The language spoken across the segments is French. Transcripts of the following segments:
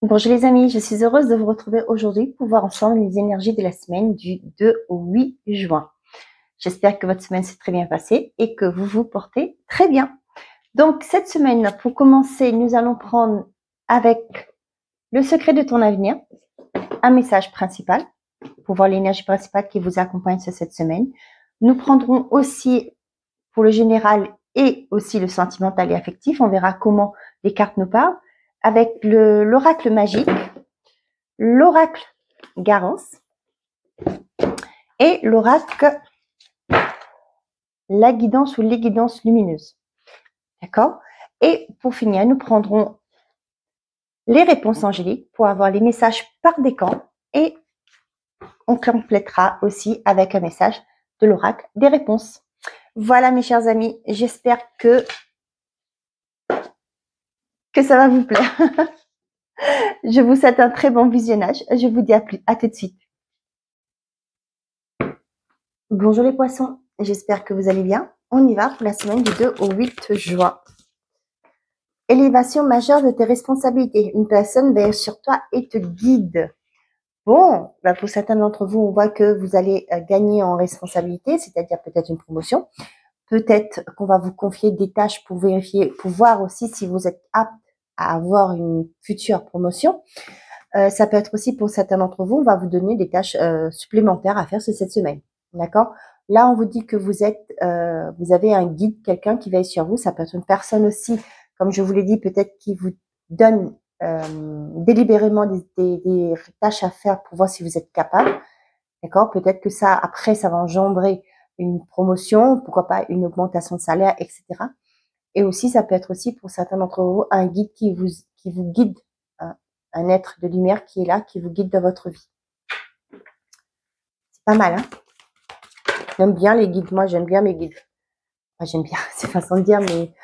Bonjour les amis, je suis heureuse de vous retrouver aujourd'hui pour voir ensemble les énergies de la semaine du 2 au 8 juin. J'espère que votre semaine s'est très bien passée et que vous vous portez très bien. Donc cette semaine, pour commencer, nous allons prendre avec le secret de ton avenir, un message principal pour voir l'énergie principale qui vous accompagne sur cette semaine. Nous prendrons aussi pour le général et aussi le sentimental et affectif. On verra comment les cartes nous parlent avec l'oracle magique, l'oracle Garance et l'oracle la guidance ou les guidances lumineuses. D'accord? Et pour finir, nous prendrons les réponses angéliques pour avoir les messages par décan et on complétera aussi avec un message de l'oracle des réponses. Voilà mes chers amis, j'espère que ça va vous plaire. Je vous souhaite un très bon visionnage. Je vous dis à tout de suite. Bonjour les poissons, j'espère que vous allez bien. On y va pour la semaine du 2 au 8 juin. Élévation majeure de tes responsabilités. Une personne veille sur toi et te guide. Bon, bah pour certains d'entre vous, on voit que vous allez gagner en responsabilité, c'est-à-dire peut-être une promotion. Peut-être qu'on va vous confier des tâches pour vérifier, pour voir aussi si vous êtes apte à avoir une future promotion. Ça peut être aussi pour certains d'entre vous, on va vous donner des tâches supplémentaires à faire sur cette semaine. D'accord? Là, on vous dit que vous avez un guide, quelqu'un qui veille sur vous. Ça peut être une personne aussi, comme je vous l'ai dit, peut-être qui vous donne délibérément des tâches à faire pour voir si vous êtes capable. D'accord? Peut-être que ça, après, ça va engendrer une promotion, pourquoi pas une augmentation de salaire, etc. Et aussi, ça peut être aussi pour certains d'entre vous un guide qui vous guide, hein, un être de lumière qui est là, qui vous guide dans votre vie. C'est pas mal, hein? J'aime bien les guides. Moi, j'aime bien mes guides. Enfin, j'aime bien, c'est façon de dire, mais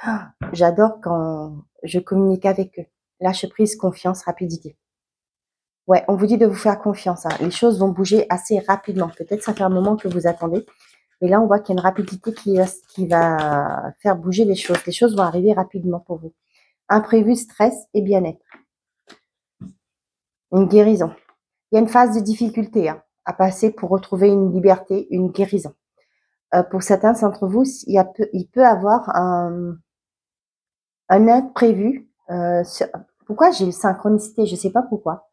j'adore quand je communique avec eux. Lâche prise, confiance, rapidité. Ouais, on vous dit de vous faire confiance, hein. Les choses vont bouger assez rapidement. Peut-être ça fait un moment que vous attendez. Mais là, on voit qu'il y a une rapidité qui va faire bouger les choses. Les choses vont arriver rapidement pour vous. Imprévu, stress et bien-être. Une guérison. Il y a une phase de difficulté à passer pour retrouver une liberté, une guérison. Pour certains d'entre vous, il peut avoir un imprévu. Pourquoi j'ai synchronicité? Je ne sais pas pourquoi.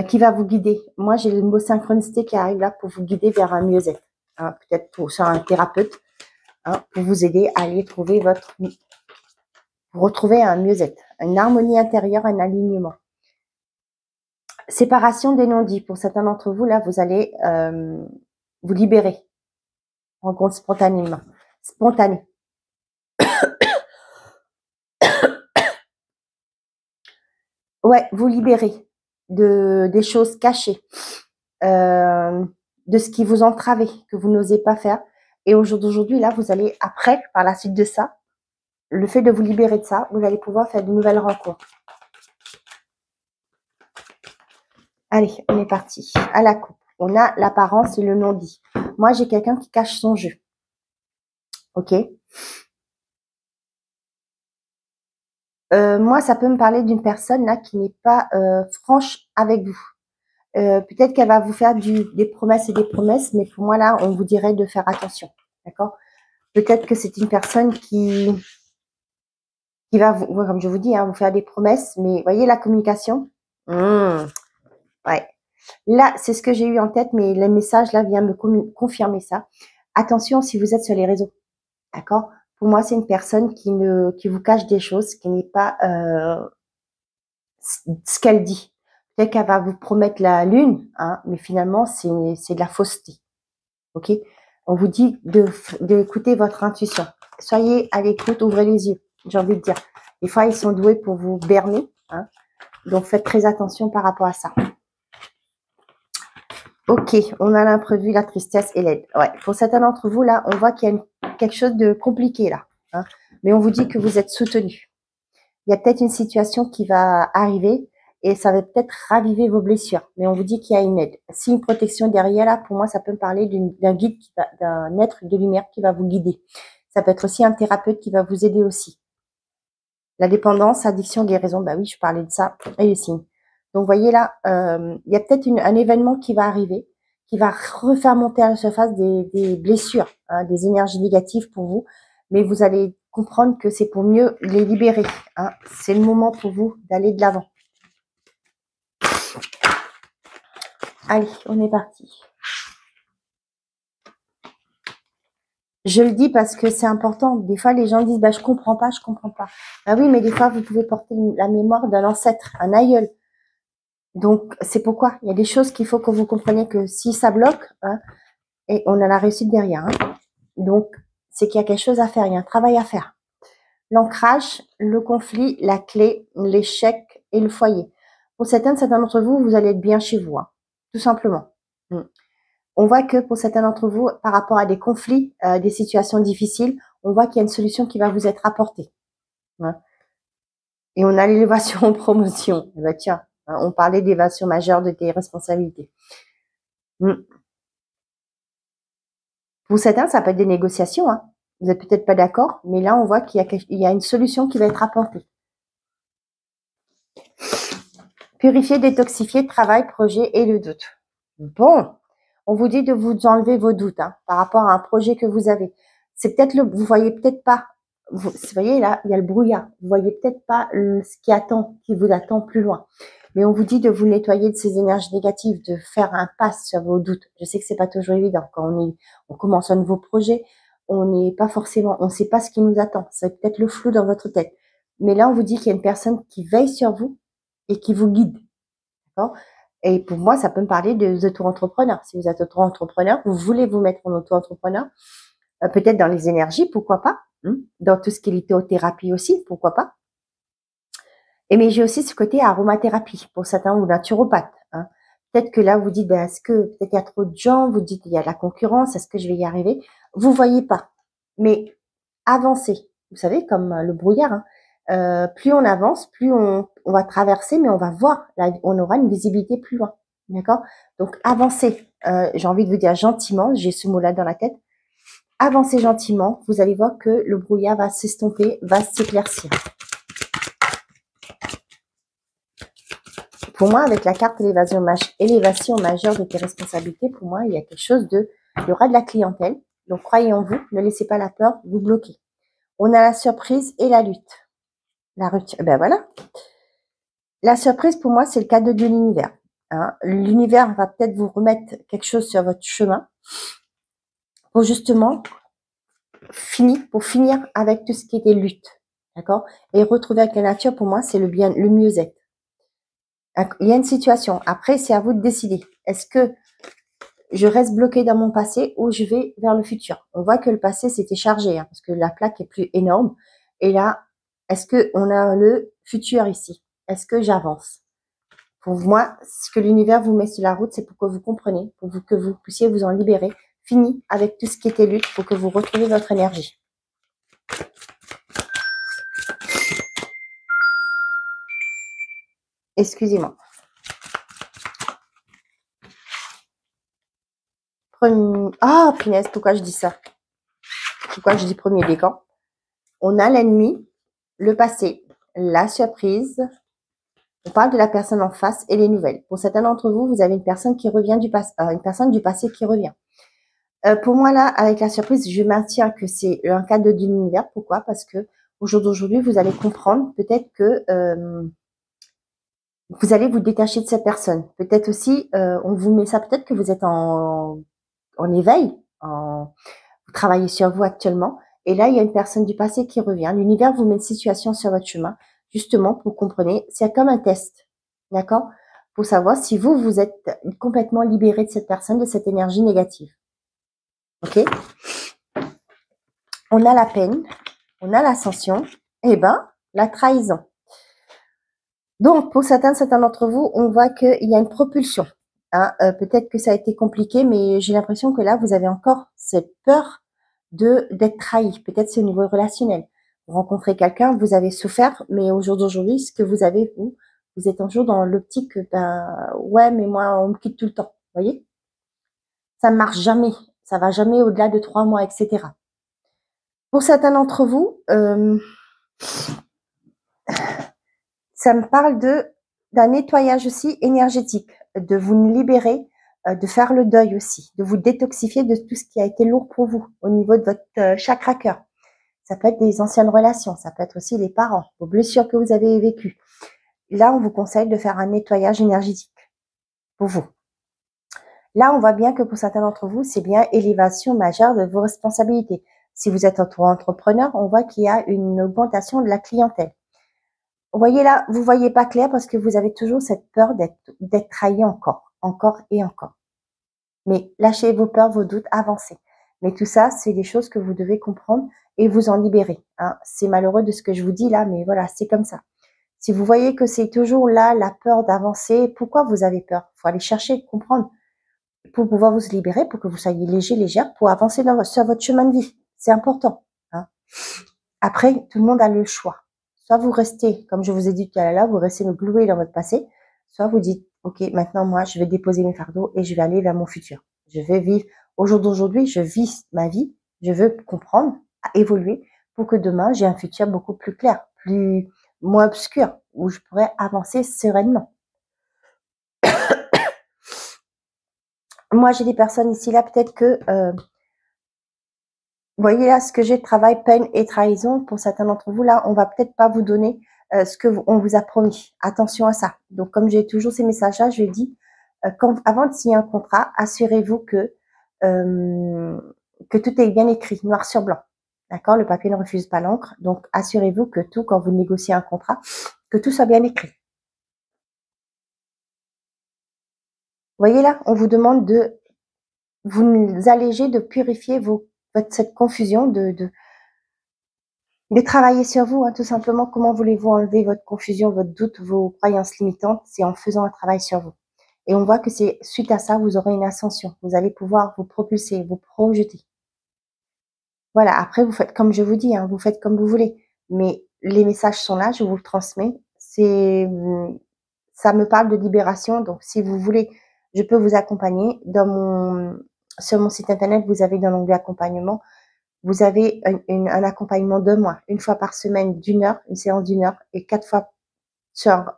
Qui va vous guider. Moi, j'ai le mot synchronicité qui arrive là pour vous guider vers un mieux-être. Hein, peut-être pour un thérapeute, hein, pour vous aider à aller trouver pour retrouver un mieux-être, une harmonie intérieure, un alignement. Séparation des non-dits. Pour certains d'entre vous, là, vous allez vous libérer. Rencontre spontanément. Spontanée. Ouais, vous libérer des choses cachées, de ce qui vous entravait, que vous n'osez pas faire. Et au jour d'aujourd'hui, là, vous allez, après, par la suite de ça, le fait de vous libérer de ça, vous allez pouvoir faire de nouvelles rencontres. Allez, on est parti. À la coupe. On a l'apparence et le non-dit. Moi, j'ai quelqu'un qui cache son jeu. Ok. Moi, ça peut me parler d'une personne là qui n'est pas franche avec vous. Peut-être qu'elle va vous faire des promesses et des promesses, mais pour moi là, on vous dirait de faire attention. D'accord? Peut-être que c'est une personne qui va vous, comme je vous dis, hein, vous faire des promesses, mais voyez la communication. Ouais. Là, c'est ce que j'ai eu en tête, mais le message là vient me confirmer ça. Attention si vous êtes sur les réseaux. D'accord? Pour moi, c'est une personne qui vous cache des choses, qui n'est pas ce qu'elle dit. Peut-être qu'elle va vous promettre la lune, hein, mais finalement, c'est de la fausseté. Ok? On vous dit d'écouter votre intuition. Soyez à l'écoute, ouvrez les yeux. J'ai envie de dire. Des fois, ils sont doués pour vous berner, hein, donc faites très attention par rapport à ça. Ok, on a l'imprévu, la tristesse et l'aide. Ouais, pour certains d'entre vous, là, on voit qu'il y a quelque chose de compliqué, là. Hein, mais on vous dit que vous êtes soutenu. Il y a peut-être une situation qui va arriver et ça va peut-être raviver vos blessures. Mais on vous dit qu'il y a une aide. Si une protection derrière, là, pour moi, ça peut me parler d'un guide, d'un être de lumière qui va vous guider. Ça peut être aussi un thérapeute qui va vous aider aussi. La dépendance, addiction, guérison, bah oui, je parlais de ça. Et les signes. Donc, vous voyez là, il y a peut-être un événement qui va arriver, qui va refaire monter à la surface des blessures, hein, des énergies négatives pour vous. Mais vous allez comprendre que c'est pour mieux les libérer. Hein. C'est le moment pour vous d'aller de l'avant. Allez, on est parti. Je le dis parce que c'est important. Des fois, les gens disent, bah, je comprends pas, je comprends pas. Ah oui, mais des fois, vous pouvez porter la mémoire d'un ancêtre, un aïeul. Donc, c'est pourquoi il y a des choses qu'il faut que vous compreniez que si ça bloque, hein, et on a la réussite derrière. Hein. Donc, c'est qu'il y a quelque chose à faire, il y a un travail à faire. L'ancrage, le conflit, la clé, l'échec et le foyer. Pour certains d'entre vous, vous allez être bien chez vous, hein, tout simplement. On voit que pour certains d'entre vous, par rapport à des conflits, des situations difficiles, on voit qu'il y a une solution qui va vous être apportée. Hein. Et on a l'élévation en promotion. Eh ben, tiens, hein, on parlait d'élévation majeure de tes responsabilités. Pour certains, ça peut être des négociations. Hein. Vous n'êtes peut-être pas d'accord, mais là, on voit qu'il y a une solution qui va être apportée. Purifier, détoxifier, travail, projet et le doute. Bon, on vous dit de vous enlever vos doutes hein, par rapport à un projet que vous avez. C'est peut-être vous voyez peut-être pas. Vous voyez là, il y a le brouillard. Vous voyez peut-être pas ce qui vous attend plus loin. Mais on vous dit de vous nettoyer de ces énergies négatives, de faire un pas sur vos doutes. Je sais que c'est pas toujours évident quand on commence un nouveau projet. On n'est pas forcément, on ne sait pas ce qui nous attend. C'est peut-être le flou dans votre tête. Mais là, on vous dit qu'il y a une personne qui veille sur vous et qui vous guide. D'accord ? Et pour moi, ça peut me parler de auto-entrepreneur. Si vous êtes auto-entrepreneur, vous voulez vous mettre en auto-entrepreneur, peut-être dans les énergies, pourquoi pas, dans tout ce qui est lithothérapie aussi, pourquoi pas. Et mais j'ai aussi ce côté aromathérapie pour certains ou naturopathe. Hein. Peut-être que là, vous dites, ben, est-ce que peut-être il y a trop de gens, vous dites, il y a de la concurrence, est-ce que je vais y arriver? Vous voyez pas. Mais avancez. Vous savez, comme le brouillard, hein. Plus on avance, plus on va traverser, mais on va voir, là, on aura une visibilité plus loin. D'accord? Donc, avancez. J'ai envie de vous dire gentiment, j'ai ce mot-là dans la tête. Avancez gentiment, vous allez voir que le brouillard va s'estomper, va s'éclaircir. Pour moi, avec la carte élévation majeure de tes responsabilités, pour moi, il y a quelque chose il y aura de la clientèle. Donc, croyez en vous, ne laissez pas la peur vous bloquer. On a la surprise et la lutte. La rupture, ben voilà. La surprise, pour moi, c'est le cadeau de l'univers. Hein. L'univers va peut-être vous remettre quelque chose sur votre chemin pour justement finir avec tout ce qui était lutte. D'accord? Et retrouver avec la nature, pour moi, c'est le mieux-être. Il y a une situation. Après, c'est à vous de décider. Est-ce que je reste bloqué dans mon passé ou je vais vers le futur? On voit que le passé, c'était chargé, hein, parce que la plaque est plus énorme. Et là, est-ce qu'on a le futur ici? Est-ce que j'avance? Pour moi, ce que l'univers vous met sur la route, c'est pour que vous compreniez, que vous puissiez vous en libérer. Fini avec tout ce qui était lutte pour que vous retrouviez votre énergie. Excusez-moi. Ah, punaise, pourquoi je dis ça? Pourquoi je dis premier décan? On a l'ennemi, le passé, la surprise. On parle de la personne en face et les nouvelles. Pour certains d'entre vous, vous avez une personne qui revient une personne du passé qui revient. Pour moi, là, avec la surprise, je maintiens que c'est un cadeau de l'univers. Pourquoi? Parce que au jour d'aujourd'hui, vous allez comprendre peut-être que vous allez vous détacher de cette personne. Peut-être aussi, on vous met ça, peut-être que vous êtes en éveil, vous travaillez sur vous actuellement. Et là, il y a une personne du passé qui revient. L'univers vous met une situation sur votre chemin, justement, pour comprendre. C'est comme un test, d'accord? Pour savoir si vous êtes complètement libéré de cette personne, de cette énergie négative. Ok? On a la peine, on a l'ascension, et ben, la trahison. Donc, pour certains d'entre vous, on voit qu'il y a une propulsion. Hein, peut-être que ça a été compliqué, mais j'ai l'impression que là, vous avez encore cette peur d'être trahi. Peut-être c'est au niveau relationnel. Vous rencontrez quelqu'un, vous avez souffert, mais au jour d'aujourd'hui, ce que vous avez, vous êtes toujours dans l'optique que, ouais, mais moi, on me quitte tout le temps. Vous voyez? Ça ne marche jamais. Ça va jamais au-delà de 3 mois, etc. Pour certains d'entre vous, ça me parle de d'un nettoyage aussi énergétique, de vous libérer, de faire le deuil aussi, de vous détoxifier de tout ce qui a été lourd pour vous au niveau de votre chakra cœur. Ça peut être des anciennes relations, ça peut être aussi les parents, vos blessures que vous avez vécues. Là, on vous conseille de faire un nettoyage énergétique pour vous. Là, on voit bien que pour certains d'entre vous, c'est bien élévation majeure de vos responsabilités. Si vous êtes entrepreneur, on voit qu'il y a une augmentation de la clientèle. Vous voyez là, vous voyez pas clair parce que vous avez toujours cette peur d'être trahi encore et encore. Mais lâchez vos peurs, vos doutes, avancez. Mais tout ça, c'est des choses que vous devez comprendre et vous en libérer. Hein. C'est malheureux de ce que je vous dis là, mais voilà, c'est comme ça. Si vous voyez que c'est toujours là, la peur d'avancer, pourquoi vous avez peur? Il faut aller chercher, comprendre, pour pouvoir vous libérer, pour que vous soyez léger, légère, pour avancer sur votre chemin de vie. C'est important. Hein. Après, tout le monde a le choix. Soit vous restez, comme je vous ai dit tout à l'heure, vous restez glué dans votre passé, soit vous dites, ok, maintenant moi, je vais déposer mes fardeaux et je vais aller vers mon futur. Je vais vivre, au jour d'aujourd'hui, je vis ma vie, je veux comprendre, évoluer, pour que demain, j'ai un futur beaucoup plus clair, moins obscur, où je pourrais avancer sereinement. Moi, j'ai des personnes ici, là, peut-être que, vous voyez là, ce que j'ai, travail, peine et trahison, pour certains d'entre vous, là, on va peut-être pas vous donner ce que on vous a promis. Attention à ça. Donc, comme j'ai toujours ces messages-là, je dis, avant de signer un contrat, assurez-vous que tout est bien écrit, noir sur blanc. D'accord? Le papier ne refuse pas l'encre. Donc, assurez-vous que tout, quand vous négociez un contrat, que tout soit bien écrit. Vous voyez là, on vous demande de vous alléger, de purifier cette confusion, de travailler sur vous, hein, tout simplement. Comment voulez-vous enlever votre confusion, votre doute, vos croyances limitantes? C'est en faisant un travail sur vous. Et on voit que c'est suite à ça, vous aurez une ascension. Vous allez pouvoir vous propulser, vous projeter. Voilà, après, vous faites comme je vous dis, hein, vous faites comme vous voulez. Mais les messages sont là, je vous le transmets. Ça me parle de libération. Donc, si vous voulez, je peux vous accompagner. Sur mon site internet, vous avez dans l'onglet accompagnement, vous avez un accompagnement de moi, une fois par semaine d'une heure, une séance d'une heure, et 4 fois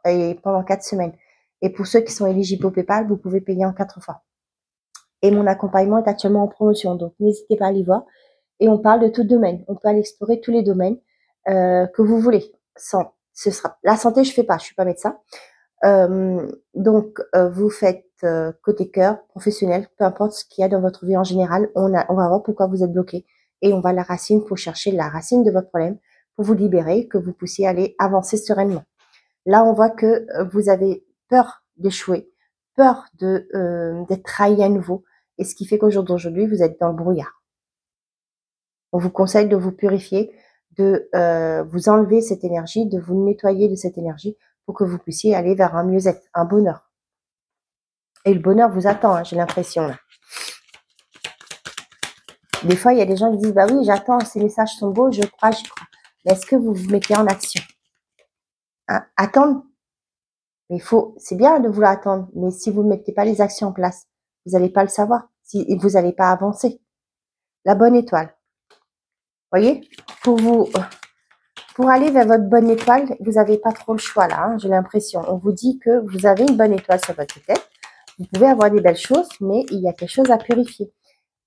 et pendant 4 semaines. Et pour ceux qui sont éligibles au PayPal, vous pouvez payer en 4 fois. Et mon accompagnement est actuellement en promotion, donc n'hésitez pas à aller voir. Et on parle de tout domaine. On peut aller explorer tous les domaines que vous voulez. La santé, je fais pas, je suis pas médecin. Donc, vous faites côté cœur, professionnel, peu importe ce qu'il y a dans votre vie en général, on va voir pourquoi vous êtes bloqué. Et on va à la racine pour chercher la racine de votre problème, pour vous libérer, que vous puissiez aller avancer sereinement. Là, on voit que vous avez peur d'échouer, peur d'être trahi à nouveau. Et ce qui fait qu'aujourd'hui, vous êtes dans le brouillard. On vous conseille de vous purifier, de vous enlever cette énergie, de vous nettoyer de cette énergie pour que vous puissiez aller vers un mieux-être, un bonheur. Et le bonheur vous attend, hein, j'ai l'impression là. Des fois, il y a des gens qui disent, bah oui, j'attends, ces messages sont beaux, je crois, j'y crois. Mais est-ce que vous vous mettez en action? Hein, attendre, mais c'est bien de vouloir attendre, mais si vous ne mettez pas les actions en place, vous n'allez pas le savoir, vous n'allez pas avancer. La bonne étoile. Voyez, pour aller vers votre bonne étoile, vous n'avez pas trop le choix là, hein, j'ai l'impression. On vous dit que vous avez une bonne étoile sur votre tête. Vous pouvez avoir des belles choses, mais il y a quelque chose à purifier.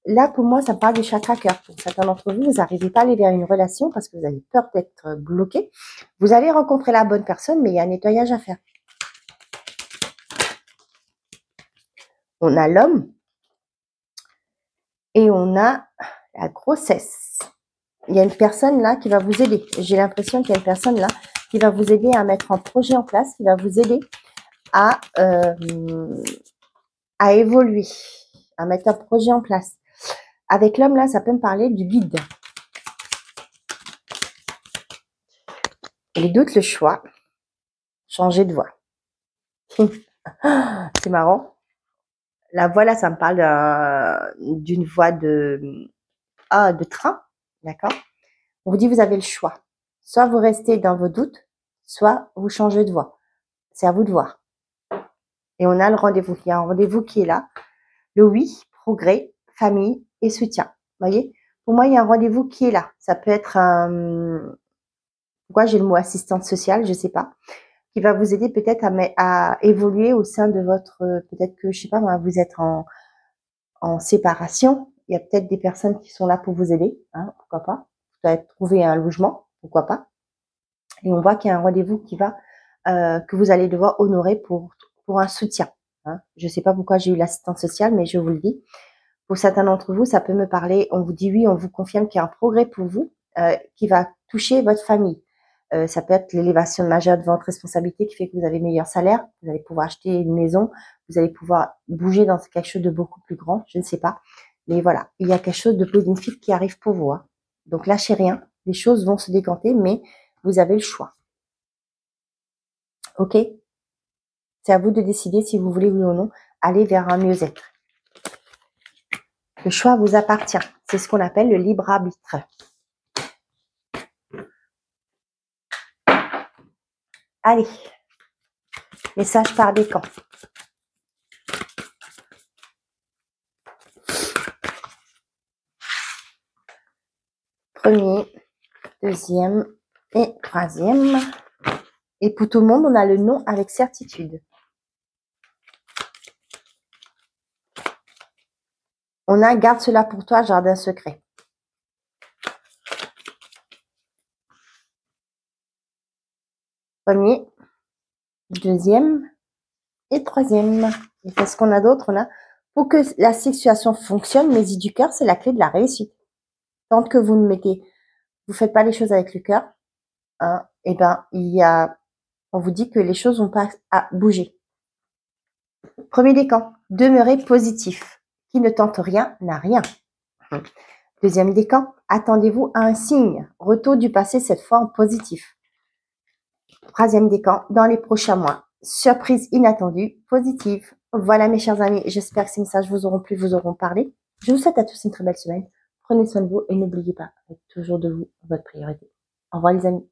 Là, pour moi, ça me parle du chakra cœur. Pour certains d'entre vous, vous n'arrivez pas à aller vers une relation parce que vous avez peur d'être bloqué. Vous allez rencontrer la bonne personne, mais il y a un nettoyage à faire. On a l'homme et on a la grossesse. Il y a une personne là qui va vous aider. J'ai l'impression qu'il y a une personne là qui va vous aider à mettre un projet en place, qui va vous aider à évoluer, à mettre un projet en place. Avec l'homme là, ça peut me parler du guide. Les doutes, le choix, changer de voie. C'est marrant. La voie là, ça me parle d'une voie de train, d'accord? On vous dit vous avez le choix. Soit vous restez dans vos doutes, soit vous changez de voie. C'est à vous de voir. Et on a le rendez-vous. Il y a un rendez-vous qui est là. Le oui, progrès, famille et soutien. Vous voyez? Pour moi, il y a un rendez-vous qui est là. Ça peut être pourquoi j'ai le mot assistante sociale, je sais pas. qui va vous aider peut-être à évoluer au sein de votre, peut-être que, je sais pas moi, vous êtes en séparation. Il y a peut-être des personnes qui sont là pour vous aider, hein, pourquoi pas. Vous allez trouver un logement, pourquoi pas. Et on voit qu'il y a un rendez-vous qui va, que vous allez devoir honorer pour un soutien. Hein. Je ne sais pas pourquoi j'ai eu l'assistante sociale, mais je vous le dis. Pour certains d'entre vous, ça peut me parler. On vous dit oui, on vous confirme qu'il y a un progrès pour vous qui va toucher votre famille. Ça peut être l'élévation majeure de votre responsabilité qui fait que vous avez meilleur salaire, vous allez pouvoir acheter une maison, vous allez pouvoir bouger dans quelque chose de beaucoup plus grand, je ne sais pas. Mais voilà, il y a quelque chose de positif qui arrive pour vous. Hein. Donc lâchez rien, les choses vont se décanter, mais vous avez le choix. Ok? C'est à vous de décider si vous voulez oui ou non aller vers un mieux-être. Le choix vous appartient. C'est ce qu'on appelle le libre arbitre. Allez, message par décan. Premier, deuxième et troisième. Et pour tout le monde, on a le non avec certitude. On a garde cela pour toi, jardin secret. Premier, deuxième et troisième. Et qu'est-ce qu'on a d'autre? On a, pour que la situation fonctionne, Maisie du cœur, c'est la clé de la réussite. Tant que vous ne mettez, vous faites pas les choses avec le cœur, hein, et ben, on vous dit que les choses vont pas à bouger. Premier décan, demeurez positif. Qui ne tente rien n'a rien. Deuxième décan, attendez-vous à un signe. Retour du passé, cette fois en positif. Troisième décan, dans les prochains mois. Surprise inattendue, positive. Voilà mes chers amis, j'espère que ces messages vous auront plu, vous auront parlé. Je vous souhaite à tous une très belle semaine. Prenez soin de vous et n'oubliez pas, faites toujours de vous votre priorité. Au revoir les amis.